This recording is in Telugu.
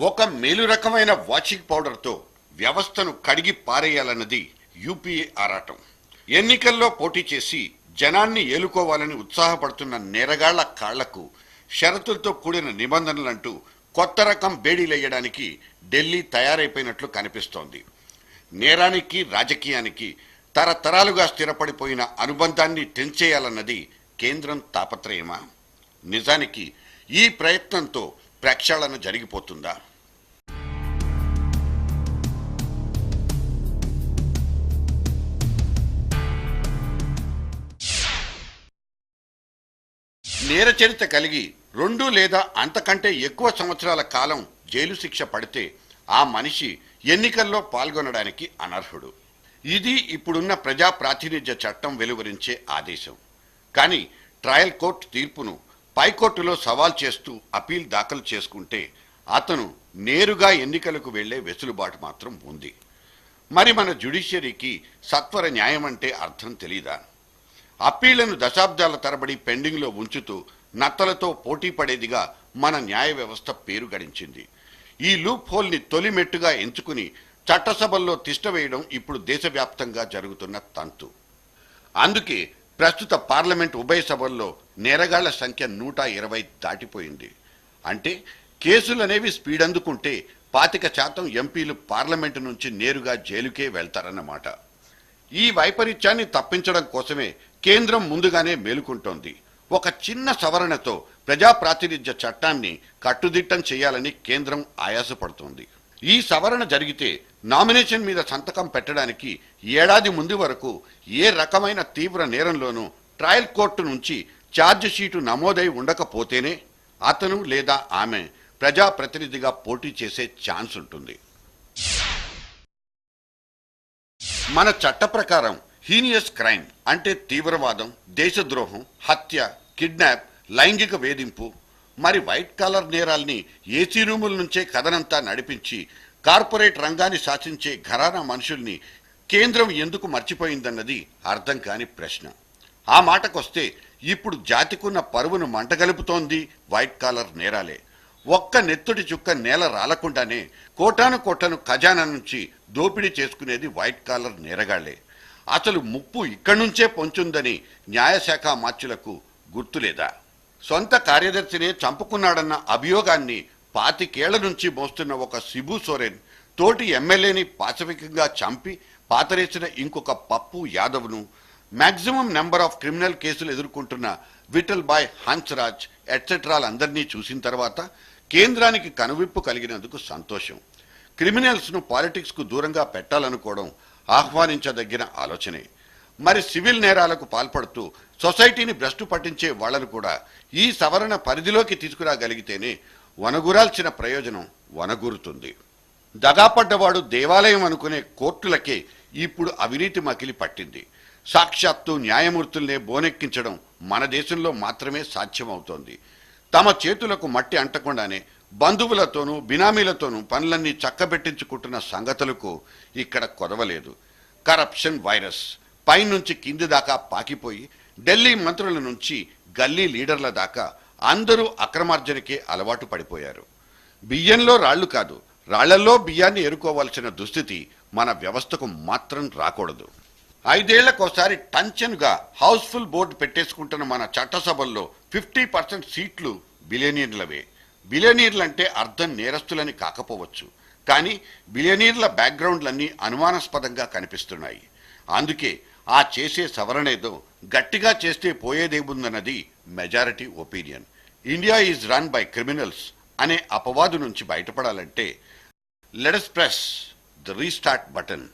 ఒక మేలు రకమైన వాషింగ్ పౌడర్తో వ్యవస్థను కడిగి పారేయాలన్నది యూపీఏ ఆరాటం. ఎన్నికల్లో పోటీ చేసి జనాన్ని ఏలుకోవాలని ఉత్సాహపడుతున్న నేరగాళ్ల కాళ్లకు షరతులతో కూడిన నిబంధనలంటూ కొత్త రకం బేడీలేయడానికి ఢిల్లీ తయారైపోయినట్లు కనిపిస్తోంది. నేరానికి రాజకీయానికి తరతరాలుగా స్థిరపడిపోయిన అనుబంధాన్ని తెంచేయాలన్నది కేంద్రం తాపత్రయమా? నిజానికి ఈ ప్రయత్నంతో ప్రక్షాళన జరిగిపోతుందా? నేరచరిత కలిగి 2 లేదా అంతకంటే ఎక్కువ సంవత్సరాల కాలం జైలు శిక్ష పడితే ఆ మనిషి ఎన్నికల్లో పాల్గొనడానికి అనర్హుడు. ఇది ఇప్పుడున్న ప్రజా ప్రాతినిధ్య చట్టం వెలువరించే ఆదేశం. కానీ ట్రయల్ కోర్టు తీర్పును పైకోర్టులో సవాల్ చేస్తూ అపీల్ దాఖలు చేసుకుంటే అతను నేరుగా ఎన్నికలకు వెళ్లే వెసులుబాటు మాత్రం ఉంది. మరి మన జ్యుడిషియరీకి సత్వర న్యాయం అంటే అర్థం తెలీదా? అప్పీళ్లను దశాబ్దాల తరబడి పెండింగ్లో ఉంచుతూ నత్తలతో పోటీ పడేదిగా మన న్యాయ వ్యవస్థ పేరు గడించింది. ఈ లూప్ హోల్ని తొలి మెట్టుగా ఎంచుకుని చట్టసభల్లో తిష్టవేయడం ఇప్పుడు దేశవ్యాప్తంగా జరుగుతున్న తంతు. అందుకే ప్రస్తుత పార్లమెంట్ ఉభయ సభల్లో నేరగాళ్ల సంఖ్య 120 దాటిపోయింది. అంటే కేసులనేవి స్పీడ్ అందుకుంటే 25% ఎంపీలు పార్లమెంటు నుంచి నేరుగా జైలుకే వెళ్తారన్నమాట. ఈ వైపరీత్యాన్ని తప్పించడం కోసమే కేంద్రం ముందుగానే మేలుకుంటోంది. ఒక చిన్న సవరణతో ప్రజా ప్రాతినిధ్య చట్టాన్ని కట్టుదిట్టం చేయాలని కేంద్రం ఆయాసపడుతోంది. ఈ సవరణ జరిగితే నామినేషన్ మీద సంతకం పెట్టడానికి ఏడాది ముందు వరకు ఏ రకమైన తీవ్ర నేరంలోనూ ట్రయల్ కోర్టు నుంచి ఛార్జ్ షీటు నమోదై ఉండకపోతేనే అతను లేదా ఆమె ప్రజాప్రతినిధిగా పోటీ చేసే ఛాన్స్ ఉంటుంది. మన చట్ట ప్రకారం హీనియస్ క్రైమ్ అంటే తీవ్రవాదం, దేశద్రోహం, హత్య, కిడ్నాప్, లైంగిక వేధింపు మరి వైట్ కాలర్ నేరాల్ని ఏసీ రూముల నుంచే కథనంతా నడిపించి కార్పొరేట్ రంగాన్ని శాసించే ఘరానా మనుషుల్ని కేంద్రం ఎందుకు మర్చిపోయిందన్నది అర్థం కాని ప్రశ్న. ఆ మాటకొస్తే ఇప్పుడు జాతికున్న పరువును మంటగలుపుతోంది వైట్ కాలర్ నేరాలే. ఒక్క నెత్తుటి చుక్క నేల రాలకుండానే కోటాను కోట్లను ఖజానా నుంచి దోపిడీ చేసుకునేది వైట్ కాలర్ నేరగాళ్లే. అసలు ముప్పు ఇక్కడి నుంచే పొంచుందని న్యాయశాఖ మాత్యులకు గుర్తులేదా? సొంత కార్యదర్శినే చంపుకున్నాడన్న అభియోగాన్ని 25 ఏళ్ల నుంచి మోస్తున్న ఒక శిబు సోరెన్ తోటి ఎమ్మెల్యేని పాశవికంగా చంపి పాతరేసిన ఇంకొక పప్పు యాదవ్ను, మ్యాక్సిమం నెంబర్ ఆఫ్ క్రిమినల్ కేసులు ఎదుర్కొంటున్న విఠల్ బాయ్ హన్స్రాజ్ ఎట్సెట్రాలందరినీ చూసిన తర్వాత కేంద్రానికి కనువిప్పు కలిగినందుకు సంతోషం. క్రిమినల్స్ను పాలిటిక్స్కు దూరంగా పెట్టాలనుకోవడం ఆహ్వానించదగిన ఆలోచనే. మరి సివిల్ నేరాలకు పాల్పడుతూ సొసైటీని భ్రష్టు పట్టించే వాళ్లను కూడా ఈ సవరణ పరిధిలోకి తీసుకురాగలిగితేనే వనగూరాల్సిన ప్రయోజనం వనగూరుతుంది. దగాపడ్డవాడు దేవాలయం అనుకునే కోర్టులకే ఇప్పుడు అవినీతి మకిలి పట్టింది. సాక్షాత్తు న్యాయమూర్తుల్నే బోనెక్కించడం మన దేశంలో మాత్రమే సాధ్యమవుతోంది. తమ చేతులకు మట్టి అంటకుండానే బంధువులతోనూ బినామీలతోనూ పనులన్నీ చక్కబెట్టించుకుంటున్న సంగతులకు ఇక్కడ కొదవలేదు. కరప్షన్ వైరస్ పైనుంచి కింది దాకా పాకిపోయి ఢిల్లీ మంత్రుల నుంచి గల్లీ లీడర్ల దాకా అందరూ అక్రమార్జనకే అలవాటు పడిపోయారు. బియ్యంలో రాళ్లు కాదు, రాళ్లల్లో బియ్యాన్ని ఎరుకోవాల్సిన దుస్థితి మన వ్యవస్థకు మాత్రం రాకూడదు. 5 ఏళ్లకోసారి టంచన్గా హౌస్ఫుల్ బోర్డు పెట్టేసుకుంటున్న మన చట్టసభల్లో 50% సీట్లు బిలియనీర్లవే. బిలియనీర్లంటే అర్థం నేరస్తులని కాకపోవచ్చు, కానీ బిలియనీర్ల బ్యాక్గ్రౌండ్లన్నీ అనుమానాస్పదంగా కనిపిస్తున్నాయి. అందుకే ఆ చేసే సవరణేదో గట్టిగా చేస్తే పోయేదేముందన్నది majority opinion. India is run by criminals అనే అపవాదు నుంచి బయటపడాలంటే let us press the restart button.